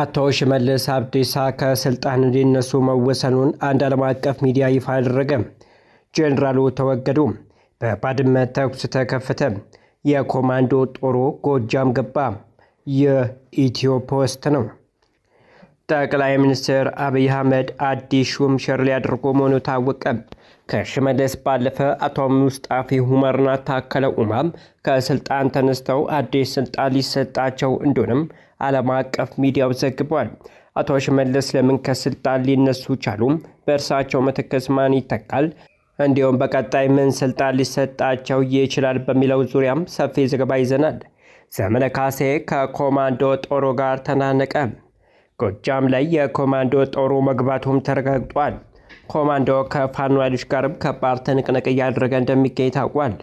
አቶ ሽመልስ አብዲሳ ከስልጣን እንዲነሱ መወሰኑን አንድ ዓለም አቀፍ ሚዲያ ይፋ አደረገ። ጄኔራሉ ተወገዱ። በባድመ ተኩስ ተከፈተ። የኮማንዶ ጦሩ ጎጃም ገባ። የኢትዮፖስት ነው። ጠቅላይ ሚኒስትር አብይ አህመድ አዲስ ሹም ሸር ሊያደርጉ መሆኑ ታወቀ። ከሽመልስ ባለፈ አቶ ሙስጣፊ ኡመርና ታከለ ኡማም ከስልጣን ተነስተው አዲስ ስልጣን ሊሰጣቸው እንደሆነም ዓለም አቀፍ ሚዲያው ዘግቧል። አቶ ሽመልስ ለምን ከስልጣን ሊነሱ ቻሉ? በእርሳቸው ምትክስ ማን ይተካል? እንዲሁም በቀጣይ ምን ስልጣን ሊሰጣቸው ይችላል በሚለው ዙሪያም ሰፊ ዘገባ ይዘናል። ዘመነ ካሴ ከኮማንዶ ጦሩ ጋር ተናነቀ። ጎጃም ላይ የኮማንዶ ጦሩ መግባቱም ተረጋግጧል። ኮማንዶ ከፋኖ ኃይሎች ጋርም ከባድ ትንቅንቅ እያደረገ እንደሚገኝ ታውቋል።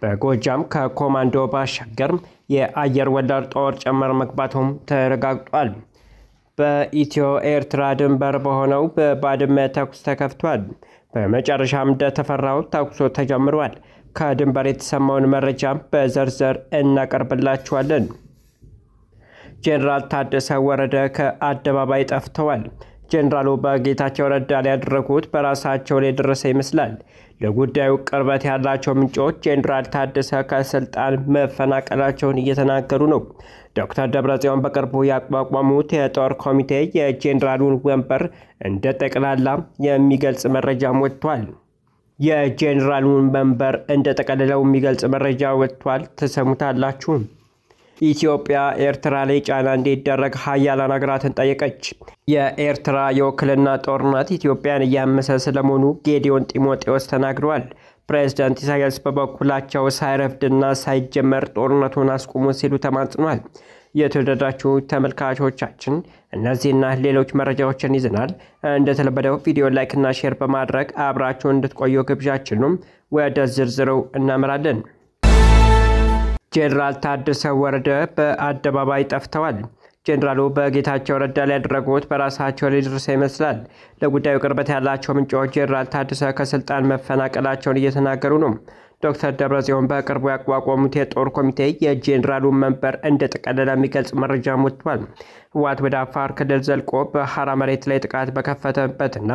በጎጃም ከኮማንዶ ባሻገር የአየር ወለድ ጦር ጭምር መግባቱም ተረጋግጧል። በኢትዮ ኤርትራ ድንበር በሆነው በባድመ ተኩስ ተከፍቷል። በመጨረሻም እንደተፈራው ተኩሱ ተጀምሯል። ከድንበር የተሰማውን መረጃ በዝርዝር እናቀርብላችኋለን። ጄኔራል ታደሰ ወረደ ከአደባባይ ጠፍተዋል። ጄኔራሉ በጌታቸው ረዳ ላይ ያደረጉት በራሳቸው ላይ ደረሰ ይመስላል። ለጉዳዩ ቅርበት ያላቸው ምንጮች ጄኔራል ታደሰ ከስልጣን መፈናቀላቸውን እየተናገሩ ነው። ዶክተር ደብረጽዮን በቅርቡ ያቋቋሙት የጦር ኮሚቴ የጄኔራሉን ወንበር እንደ ጠቅላላ የሚገልጽ መረጃ ወጥቷል። የጄኔራሉን መንበር እንደ ጠቅላላው የሚገልጽ መረጃ ወጥቷል። ተሰሙታላችሁ። ኢትዮጵያ ኤርትራ ላይ ጫና እንዲደረግ ሀያላን ሀገራትን ጠየቀች። የኤርትራ የውክልና ጦርነት ኢትዮጵያን እያመሰ ስለመሆኑ ጌዲዮን ጢሞቴዎስ ተናግረዋል። ፕሬዝዳንት ኢሳያስ በበኩላቸው ሳይረፍድና ሳይጀመር ጦርነቱን አስቁሙ ሲሉ ተማጽኗል። የተወደዳችሁ ተመልካቾቻችን እነዚህና ሌሎች መረጃዎችን ይዘናል። እንደተለመደው ቪዲዮ ላይክ እና ሼር በማድረግ አብራችሁን እንድትቆዩ ግብዣችንም። ወደ ዝርዝሩ እናመራለን። ጄኔራል ታደሰ ወረደ በአደባባይ ጠፍተዋል። ጄኔራሉ በጌታቸው ረዳ ላይ ያደረጉት በራሳቸው ላይ ደረሰ ይመስላል። ለጉዳዩ ቅርበት ያላቸው ምንጮች ጄኔራል ታደሰ ከስልጣን መፈናቀላቸውን እየተናገሩ ነው። ዶክተር ደብረጽዮን በቅርቡ ያቋቋሙት የጦር ኮሚቴ የጄኔራሉን መንበር እንደ ጠቅላላ የሚገልጽ መረጃ ወጥቷል። ህወሓት ወደ አፋር ክልል ዘልቆ በሐራ መሬት ላይ ጥቃት በከፈተበትና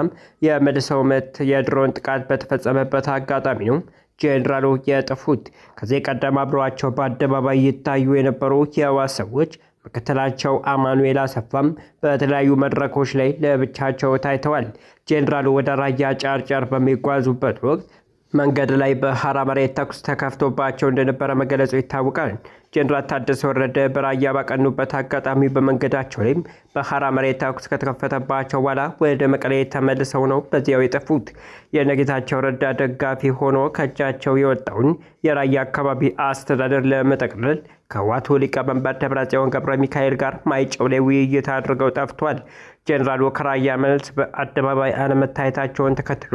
የመልሰው ምት የድሮን ጥቃት በተፈጸመበት አጋጣሚ ነው ጄኔራሉ የጠፉት። ከዚህ ቀደም አብረዋቸው በአደባባይ ይታዩ የነበሩ የህወሓት ሰዎች ምክትላቸው አማኑኤል አሰፋም በተለያዩ መድረኮች ላይ ለብቻቸው ታይተዋል። ጄኔራሉ ወደ ራያ ጫርጫር በሚጓዙበት ወቅት መንገድ ላይ በሐራ መሬት ተኩስ ተከፍቶባቸው እንደነበረ መገለጹ ይታወቃል። ጄኔራል ታደሰ ወረደ በራያ ባቀኑበት አጋጣሚ በመንገዳቸው ላይ በሐራ መሬት ተኩስ ከተከፈተባቸው በኋላ ወደ መቀሌ ተመልሰው ነው በዚያው የጠፉት። የጌታቸው ረዳ ደጋፊ ሆኖ ከእጃቸው የወጣውን የራያ አካባቢ አስተዳደር ለመጠቅለል ከህወሓቱ ሊቀመንበር ደብረጽዮን ገብረ ሚካኤል ጋር ማይጨው ላይ ውይይት አድርገው ጠፍቷል። ጄኔራሉ ከራያ መልስ በአደባባይ አለመታየታቸውን ተከትሎ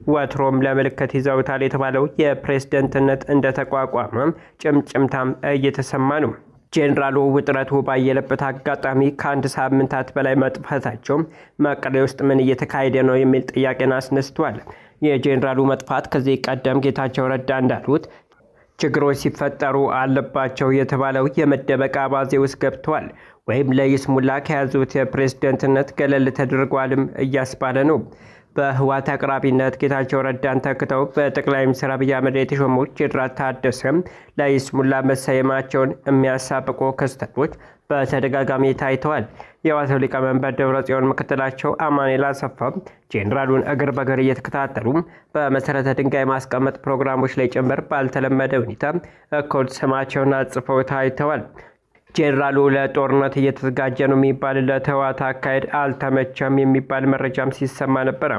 ወትሮም ለምልክት ይዘውታል የተባለው የፕሬዝዳንትነት እንደተቋቋመ ጭምጭምታም እየተሰማ ነው። ጄኔራሉ ውጥረቱ ባየለበት አጋጣሚ ከአንድ ሳምንታት በላይ መጥፋታቸው መቀሌ ውስጥ ምን እየተካሄደ ነው የሚል ጥያቄን አስነስቷል። የጄኔራሉ መጥፋት ከዚህ ቀደም ጌታቸው ረዳ እንዳሉት ችግሮች ሲፈጠሩ አለባቸው የተባለው የመደበቅ አባዜ ውስጥ ገብተዋል ወይም ለይስሙላ ከያዙት የፕሬዝዳንትነት ገለል ተደርጓልም እያስባለ ነው። በህወሓት አቅራቢነት ጌታቸው ረዳን ተክተው በጠቅላይ ሚኒስትር አብይ አህመድ የተሾሙት ጄኔራል ታደሰ ለይስሙላ መሰየማቸውን የሚያሳብቁ ክስተቶች በተደጋጋሚ ታይተዋል። የህወሓት ሊቀመንበር ደብረጽዮን ምክትላቸው አማኑኤል አሰፋ ጄኔራሉን እግር በእግር እየተከታተሉ በመሰረተ ድንጋይ ማስቀመጥ ፕሮግራሞች ላይ ጭምር ባልተለመደ ሁኔታ እኩል ስማቸውን አጽፈው ታይተዋል። ጄኔራሉ ለጦርነት እየተዘጋጀ ነው የሚባልለት ህወሓት አካሄድ አልተመቸም የሚባል መረጃም ሲሰማ ነበር።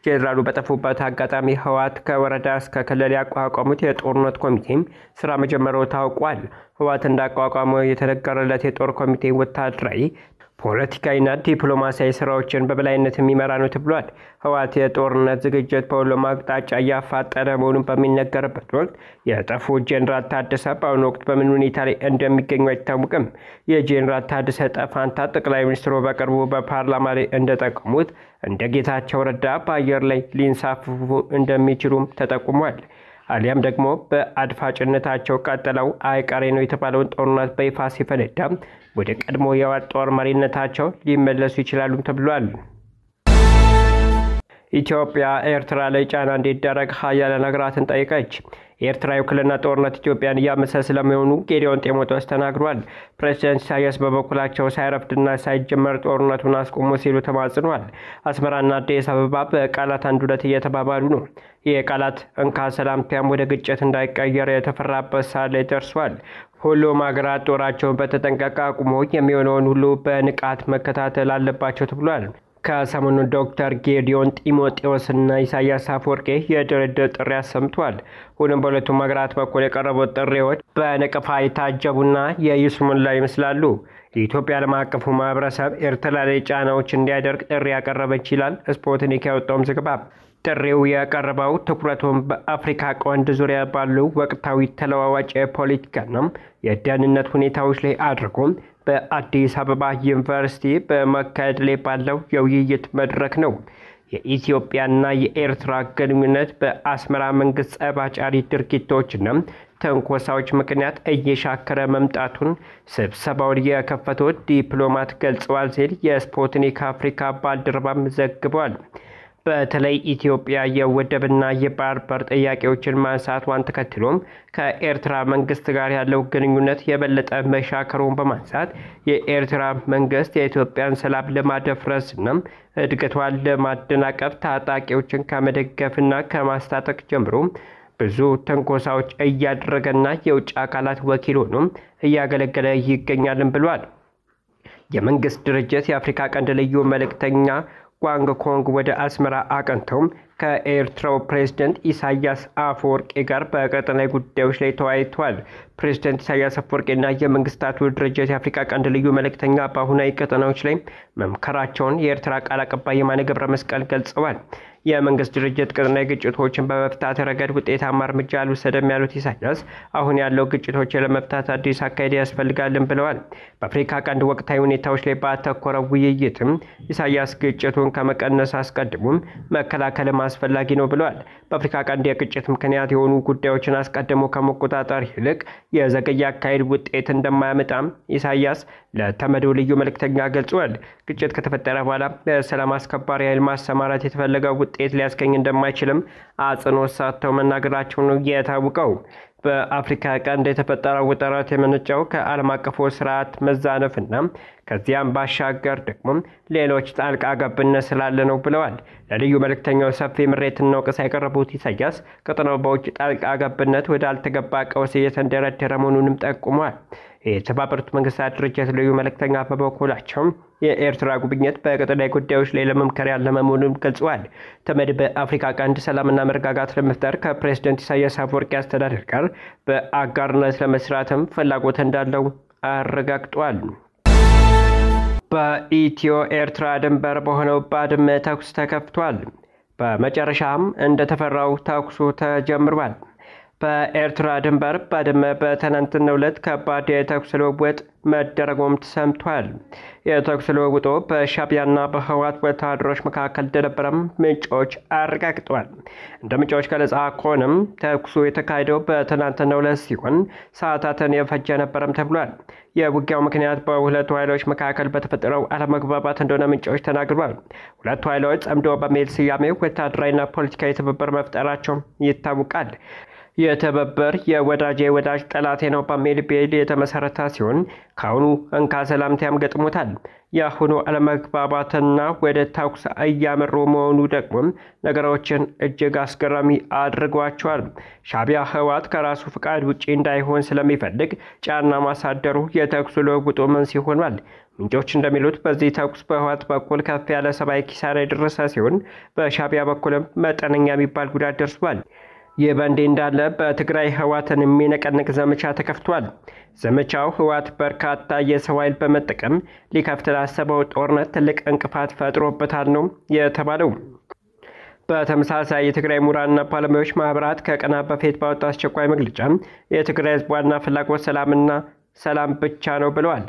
ጄኔራሉ በጠፉበት አጋጣሚ ህወሓት ከወረዳ እስከ ክልል ያቋቋሙት የጦርነት ኮሚቴ ስራ መጀመሩ ታውቋል። ህወሓት እንዳቋቋመው የተነገረለት የጦር ኮሚቴ ወታደራዊ ፖለቲካዊና ዲፕሎማሲያዊ ስራዎችን በበላይነት የሚመራ ነው ተብሏል። ህወሓት የጦርነት ዝግጅት በሁሉም አቅጣጫ እያፋጠነ መሆኑን በሚነገርበት ወቅት የጠፉት ጄኔራል ታደሰ በአሁኑ ወቅት በምን ሁኔታ ላይ እንደሚገኙ አይታወቅም። የጄኔራል ታደሰ ጠፋንታ ጠቅላይ ሚኒስትሩ በቅርቡ በፓርላማ ላይ እንደጠቀሙት እንደ ጌታቸው ረዳ በአየር ላይ ሊንሳፈፉ እንደሚችሉም ተጠቁሟል። አሊያም ደግሞ በአድፋጭነታቸው ቀጥለው አይቀሬ ነው የተባለውን ጦርነት በይፋ ሲፈነዳ ወደ ቀድሞ የዋጥ ጦር መሪነታቸው ሊመለሱ ይችላሉ ተብሏል። ኢትዮጵያ ኤርትራ ላይ ጫና እንዲደረግ ሀያላን ሀገራትን ጠየቀች። የኤርትራ የውክልና ጦርነት ኢትዮጵያን እያመሰ ስለመሆኑ ጌዲዮን ጢሞቴዎስ ተናግሯል። ፕሬዝዳንት ኢሳያስ በበኩላቸው ሳይረፍድና ሳይጀመር ጦርነቱን አስቆሙ ሲሉ ተማጽኗል። አስመራና አዲስ አበባ በቃላት አንድ ሁለት እየተባባሉ ነው። የቃላት እንካ ሰላምታም ወደ ግጭት እንዳይቀየር የተፈራበት ሰዓት ላይ ደርሷል። ሁሉም ሀገራት ጦራቸውን በተጠንቀቅ አቁሞ የሚሆነውን ሁሉ በንቃት መከታተል አለባቸው ተብሏል። ከሰሞኑ ዶክተር ጌዲዮን ጢሞቴዎስና ኢሳያስ አፈወርቂ የድርድር ጥሪ አሰምቷል። ሁሉም በሁለቱም ሀገራት በኩል የቀረቡት ጥሪዎች በነቀፋ የታጀቡና የይስሙላ ይመስላሉ። የኢትዮጵያ ዓለም አቀፉ ማህበረሰብ ኤርትራ ላይ ጫናዎች እንዲያደርግ ጥሪ ያቀረበች ይላል ስፑትኒክ ያወጣው ዘገባ። ጥሪው የቀረበው ትኩረቱን በአፍሪካ ቀንድ ዙሪያ ባሉ ወቅታዊ ተለዋዋጭ የፖለቲካና የደህንነት ሁኔታዎች ላይ አድርጎ በአዲስ አበባ ዩኒቨርሲቲ በመካሄድ ላይ ባለው የውይይት መድረክ ነው። የኢትዮጵያና የኤርትራ ግንኙነት በአስመራ መንግስት ጸባጫሪ ድርጊቶችና ተንኮሳዎች ምክንያት እየሻከረ መምጣቱን ስብሰባውን የከፈቱት ዲፕሎማት ገልጸዋል ሲል የስፑትኒክ አፍሪካ ባልደረባም ዘግቧል። በተለይ ኢትዮጵያ የወደብና የባህር በር ጥያቄዎችን ማንሳቷን ተከትሎም ከኤርትራ መንግስት ጋር ያለው ግንኙነት የበለጠ መሻከሩን በማንሳት የኤርትራ መንግስት የኢትዮጵያን ሰላም ለማደፍረስና እድገቷን ለማደናቀፍ ታጣቂዎችን ከመደገፍና ከማስታጠቅ ጀምሮ ብዙ ተንኮሳዎች እያደረገና የውጭ አካላት ወኪል ሆኖ እያገለገለ ይገኛልን ብሏል። የመንግስት ድርጅት የአፍሪካ ቀንድ ልዩ መልእክተኛ ዋንግ ኮንግ ወደ አስመራ አቀንተው ከኤርትራው ፕሬዝዳንት ኢሳያስ አፈወርቂ ጋር በቀጠናዊ ጉዳዮች ላይ ተወያይተዋል። ፕሬዝዳንት ኢሳያስ አፈወርቂና የመንግስታቱ ድርጅት የአፍሪካ ቀንድ ልዩ መልእክተኛ በአሁናዊ ቀጠናዎች ላይ መምከራቸውን የኤርትራ ቃል አቀባይ የማነ ገብረ መስቀል ገልጸዋል። የመንግስት ድርጅት ቀጠናዊ ግጭቶችን በመፍታት ረገድ ውጤታማ እርምጃ አልወሰደም ያሉት ኢሳያስ አሁን ያለው ግጭቶችን ለመፍታት አዲስ አካሄድ ያስፈልጋልን ብለዋል። በአፍሪካ ቀንድ ወቅታዊ ሁኔታዎች ላይ ባተኮረው ውይይትም ኢሳያስ ግጭቱን ከመቀነስ አስቀድሞ መከላከል አስፈላጊ ነው ብለዋል። በአፍሪካ ቀንድ የግጭት ምክንያት የሆኑ ጉዳዮችን አስቀድሞ ከመቆጣጠር ይልቅ የዘገየ አካሄድ ውጤት እንደማያመጣም ኢሳያስ ለተመድ ልዩ መልእክተኛ ገልጸዋል። ግጭት ከተፈጠረ በኋላ በሰላም አስከባሪ ኃይል ማሰማራት የተፈለገው ውጤት ሊያስገኝ እንደማይችልም አጽንኦት ሰጥተው መናገራቸው ነው የታወቀው። በአፍሪካ ቀንድ የተፈጠረው ውጥረት የመነጨው ከዓለም አቀፉ ስርዓት መዛነፍና ከዚያም ባሻገር ደግሞ ሌሎች ጣልቃ ገብነት ስላለ ነው ብለዋል። ለልዩ መልእክተኛው ሰፊ ምሬትና ወቀሳ ያቀረቡት ኢሳያስ ቀጠናው በውጭ ጣልቃ ገብነት ወደ አልተገባ ቀውስ እየተንደረደረ መሆኑንም ጠቁመዋል። የተባበሩት መንግስታት ድርጅት ልዩ መልእክተኛ በበኩላቸው የኤርትራ ጉብኝት በቀጠናዊ ጉዳዮች ላይ ለመምከር ያለመ መሆኑን ገልጸዋል። ተመድ በአፍሪካ ቀንድ ሰላምና መረጋጋት ለመፍጠር ከፕሬዝዳንት ኢሳያስ አፈወርቂ አስተዳደር ጋር በአጋርነት ለመስራትም ፍላጎት እንዳለው አረጋግጧል። በኢትዮ ኤርትራ ድንበር በሆነው ባድመ ተኩስ ተከፍቷል። በመጨረሻም እንደተፈራው ተኩሱ ተጀምሯል። በኤርትራ ድንበር ባድመ በትናንትናው ዕለት ከባድ የተኩስ ልውውጥ መደረጉም ተሰምቷል። የተኩስ ልውውጡ በሻዕቢያና በህወሓት ወታደሮች መካከል እንደነበረም ምንጮች አረጋግጠዋል። እንደ ምንጮች ገለጻ ከሆነም ተኩሱ የተካሄደው በትናንትናው ዕለት ሲሆን ሰዓታትን የፈጀ ነበረም ተብሏል። የውጊያው ምክንያት በሁለቱ ኃይሎች መካከል በተፈጠረው አለመግባባት እንደሆነ ምንጮች ተናግረዋል። ሁለቱ ኃይሎች ጸምዶ በሚል ስያሜ ወታደራዊና ፖለቲካዊ ትብብር መፍጠራቸው ይታወቃል። የተበበር የወዳጅ ጠላቴ ነው በሚል ቤል የተመሰረተ ሲሆን ካሁኑ እንካ ሰላምታም ገጥሞታል። የአሁኑ አለመግባባትና ወደ ተኩስ እያመሩ መሆኑ ደግሞ ነገሮችን እጅግ አስገራሚ አድርጓቸዋል። ሻዕቢያ ህወሓት ከራሱ ፍቃድ ውጪ እንዳይሆን ስለሚፈልግ ጫና ማሳደሩ የተኩስ ልውውጡ መንስኤ ሆኗል። ምንጮች እንደሚሉት በዚህ ተኩስ በህወሓት በኩል ከፍ ያለ ሰብአዊ ኪሳራ የደረሰ ሲሆን በሻዕቢያ በኩልም መጠነኛ የሚባል ጉዳት ደርሷል። ይህ በእንዲህ እንዳለ በትግራይ ህወሓትን የሚነቀንቅ ዘመቻ ተከፍቷል። ዘመቻው ህወሓት በርካታ የሰው ኃይል በመጠቀም ሊከፍት ላሰበው ጦርነት ትልቅ እንቅፋት ፈጥሮበታል ነው የተባለው። በተመሳሳይ የትግራይ ምሁራንና ባለሙያዎች ማህበራት ከቀናት በፊት ባወጣው አስቸኳይ መግለጫ የትግራይ ህዝብ ዋና ፍላጎት ሰላም ብቻ ነው ብለዋል።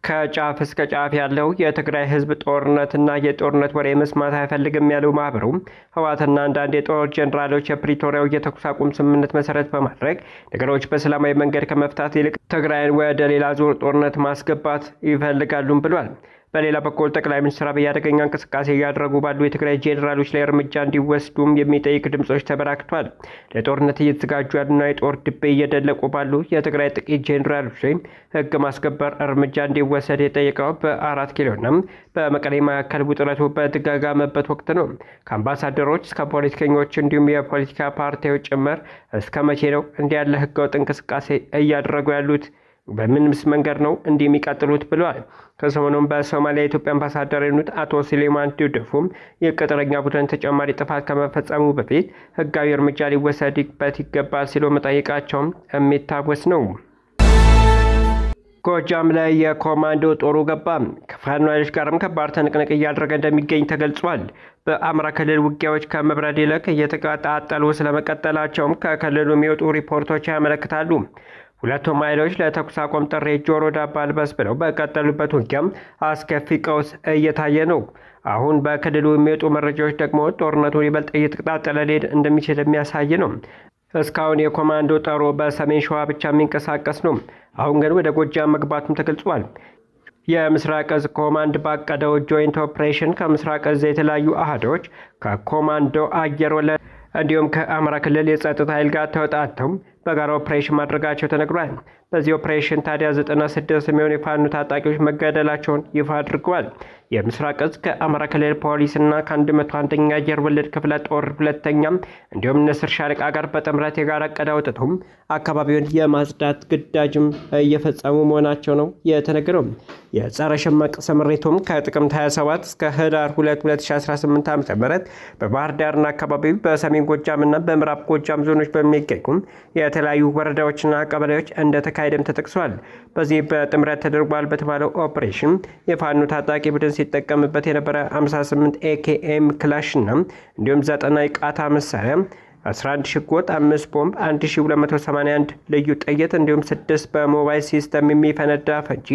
ከጫፍ እስከ ጫፍ ያለው የትግራይ ህዝብ ጦርነትና የጦርነት ወሬ መስማት አይፈልግም ያለው ማህበሩ ህወሓትና አንዳንድ የጦር ጀነራሎች የፕሪቶሪያው የተኩስ አቁም ስምምነት መሰረት በማድረግ ነገሮች በሰላማዊ መንገድ ከመፍታት ይልቅ ትግራይን ወደ ሌላ ዙር ጦርነት ማስገባት ይፈልጋሉም ብሏል። በሌላ በኩል ጠቅላይ ሚኒስትር አብይ አደገኛ እንቅስቃሴ እያደረጉ ባሉ የትግራይ ጄኔራሎች ላይ እርምጃ እንዲወስዱም የሚጠይቅ ድምጾች ተበራክቷል። ለጦርነት እየተዘጋጁ ያሉና የጦር ድቤ እየደለቁ ባሉ የትግራይ ጥቂት ጄኔራሎች ላይ ህግ ማስከበር እርምጃ እንዲወሰድ የጠየቀው በ4 ኪሎና በመቀሌ መካከል ውጥረቱ በተጋጋመበት ወቅት ነው። ከአምባሳደሮች እስከ ፖለቲከኞች እንዲሁም የፖለቲካ ፓርቲዎች ጭምር እስከ መቼ ነው እንዲህ ያለ ህገወጥ እንቅስቃሴ እያደረጉ ያሉት? በምንስ መንገድ ነው እንዲህ የሚቀጥሉት ብለዋል። ከሰሞኑም በሶማሊያ የኢትዮጵያ አምባሳደር የሆኑት አቶ ሱሌማን ዱድፉም የቅጥረኛ ቡድን ተጨማሪ ጥፋት ከመፈጸሙ በፊት ህጋዊ እርምጃ ሊወሰድበት ይገባል ሲሉ መጠየቃቸውም የሚታወስ ነው። ጎጃም ላይ የኮማንዶ ጦሩ ገባ። ከፋኖ ኃይሎች ጋርም ከባድ ትንቅንቅ እያደረገ እንደሚገኝ ተገልጿል። በአማራ ክልል ውጊያዎች ከመብረድ ይልቅ እየተቀጣጠሉ ስለመቀጠላቸውም ከክልሉ የሚወጡ ሪፖርቶች ያመለክታሉ። ሁለቱም ኃይሎች ለተኩስ አቁም ጥሪ ጆሮ ዳባ ልበስ ብለው በቀጠሉበት ውጊያም አስከፊ ቀውስ እየታየ ነው። አሁን በክልሉ የሚወጡ መረጃዎች ደግሞ ጦርነቱን ይበልጥ እየተቀጣጠለ ሊሄድ እንደሚችል የሚያሳይ ነው። እስካሁን የኮማንዶ ጦሩ በሰሜን ሸዋ ብቻ የሚንቀሳቀስ ነው። አሁን ግን ወደ ጎጃም መግባቱም ተገልጿል። የምስራቅ እዝ ኮማንድ ባቀደው ጆይንት ኦፕሬሽን ከምስራቅ እዝ የተለያዩ አሃዶች ከኮማንዶ አየር ወለድ እንዲሁም ከአማራ ክልል የጸጥታ ኃይል ጋር ተወጣጥተው በጋራ ኦፕሬሽን ማድረጋቸው ተነግሯል። በዚህ ኦፕሬሽን ታዲያ 96 የሚሆኑ የፋኖ ታጣቂዎች መገደላቸውን ይፋ አድርገዋል። የምስራቅ እዝ ከአማራ ክልል ፖሊስና ከ101ኛ አየር ወለድ ክፍለ ጦር ሁለተኛም እንዲሁም ንስር ሻለቃ ጋር በጥምረት የጋራ ዕቅድ አውጥተው አካባቢውን የማጽዳት ግዳጅም እየፈጸሙ መሆናቸው ነው የተነገረው። የጸረ ሽምቅ ስምሪቱም ከጥቅምት 27 እስከ ህዳር 2 2018 ዓ.ም በባህር ዳርና አካባቢው በሰሜን ጎጃምና በምዕራብ ጎጃም ዞኖች በሚገኙ የተለያዩ ወረዳዎችና ቀበሌዎች እንደተካሄደም ተጠቅሷል። በዚህ በጥምረት ተደርጓል በተባለው ኦፕሬሽን የፋኖ ታጣቂ ቡድን ሲጠቀምበት የነበረ 58 ኤኬኤም ክላሽና እንዲሁም 9 የቃታ መሳሪያ 11 ሽጉጥ 5 ቦምብ 1281 ልዩ ጥይት እንዲሁም 6 በሞባይል ሲስተም የሚፈነዳ ፈንጂ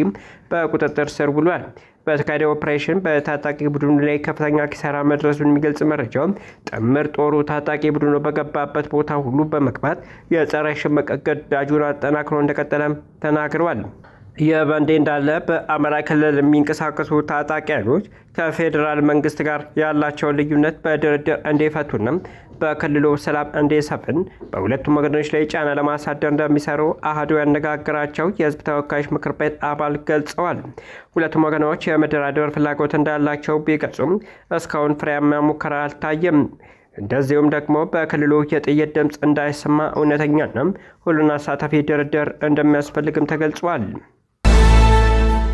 በቁጥጥር ስር ውሏል። በተካሄደው ኦፕሬሽን በታጣቂ ቡድኑ ላይ ከፍተኛ ኪሳራ መድረሱን የሚገልጽ መረጃው ጥምር ጦሩ ታጣቂ ቡድኑ በገባበት ቦታ ሁሉ በመግባት የጸረ ሽምቅ ግዳጁን አጠናክሮ እንደቀጠለም ተናግረዋል። የበንዴ እንዳለ በአማራ ክልል የሚንቀሳቀሱ ታጣቂ ኃይሎች ከፌዴራል መንግስት ጋር ያላቸው ልዩነት በድርድር እንዲፈቱና በክልሉ ሰላም እንዲሰፍን በሁለቱም ወገኖች ላይ ጫና ለማሳደር እንደሚሰሩ አሃዱ ያነጋገራቸው የህዝብ ተወካዮች ምክር ቤት አባል ገልጸዋል። ሁለቱም ወገኖች የመደራደር ፍላጎት እንዳላቸው ቢገልጹም እስካሁን ፍሬያማ ሙከራ አልታየም። እንደዚሁም ደግሞ በክልሉ የጥይት ድምፅ እንዳይሰማ እውነተኛና ሁሉን አሳታፊ ድርድር እንደሚያስፈልግም ተገልጿል።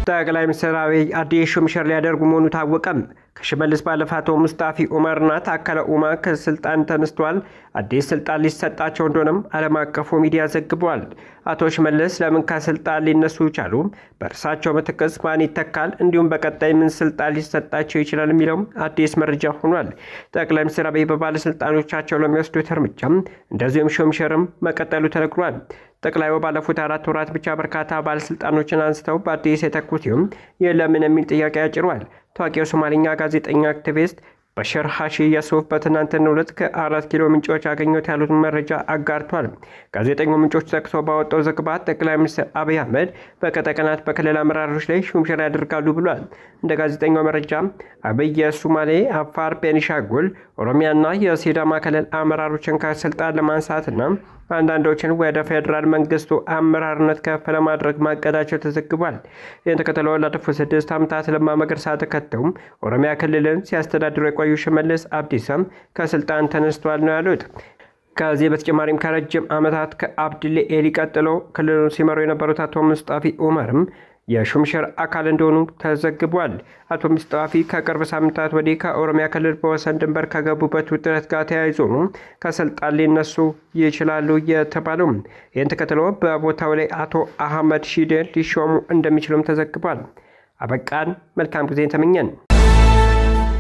ጠቅላይ ሚኒስትር አብይ አዲስ ሹምሽር ሊያደርጉ መሆኑ ታወቀ። ከሽመልስ ባለፈ አቶ ሙስጣፊ ኡመርና ታከለ ኡማ ከስልጣን ተነስተዋል። አዲስ ስልጣን ሊሰጣቸው እንደሆነም ዓለም አቀፉ ሚዲያ ዘግቧል። አቶ ሽመልስ ለምን ከስልጣን ሊነሱ ቻሉ? በእርሳቸው ምትክስ ማን ይተካል? እንዲሁም በቀጣይ ምን ስልጣን ሊሰጣቸው ይችላል የሚለው አዲስ መረጃ ሆኗል። ጠቅላይ ሚኒስትር አብይ በባለስልጣኖቻቸው ለሚወስዱት እርምጃ እንደዚሁም ሹምሽርም መቀጠሉ ተነግሯል። ጠቅላዩ ባለፉት 4 ወራት ብቻ በርካታ ባለስልጣኖችን አንስተው በአዲስ የተኩ ሲሆን የለምን የሚል ጥያቄ ያጭሯል። ታዋቂው ሶማሊኛ ጋዜጠኛ አክቲቪስት በሽር ሐሺ የሱፍ በትናንትናው ዕለት ከ4 ኪሎ ምንጮች ያገኙት ያሉትን መረጃ አጋርቷል። ጋዜጠኛው ምንጮች ጠቅሶ ባወጣው ዘገባ ጠቅላይ ሚኒስትር አብይ አህመድ በቀጣይ ቀናት በክልል አመራሮች ላይ ሹምሽር ያደርጋሉ ብሏል። እንደ ጋዜጠኛው መረጃ አብይ የሶማሌ፣ አፋር፣ ቤኒሻንጉል፣ ኦሮሚያና የሲዳማ ክልል አመራሮችን ከስልጣን ለማንሳትና አንዳንዶችን ወደ ፌዴራል መንግስቱ አመራርነት ከፍ ለማድረግ ማቀዳቸው ተዘግቧል። ይህን ተከትሎ ላለፉት 6 ዓመታት ለማ መገርሳ ተከተው ኦሮሚያ ክልልን ሲያስተዳድሩ የቆዩ ሽመልስ አብዲሳም ከስልጣን ተነስተዋል ነው ያሉት። ከዚህ በተጨማሪም ከረጅም ዓመታት ከአብድሌ ኤሊ ቀጥሎ ክልሉን ሲመሩ የነበሩት አቶ ሙስጣፊ ኡመርም የሹምሽር አካል እንደሆኑ ተዘግቧል። አቶ ሙስጣፊ ከቅርብ ሳምንታት ወዲህ ከኦሮሚያ ክልል በወሰን ድንበር ከገቡበት ውጥረት ጋር ተያይዞ ከስልጣን ሊነሱ ይችላሉ የተባለው። ይህን ተከትሎ በቦታው ላይ አቶ አህመድ ሺዴ ሊሾሙ እንደሚችሉም ተዘግቧል። አበቃን። መልካም ጊዜ ተመኘን።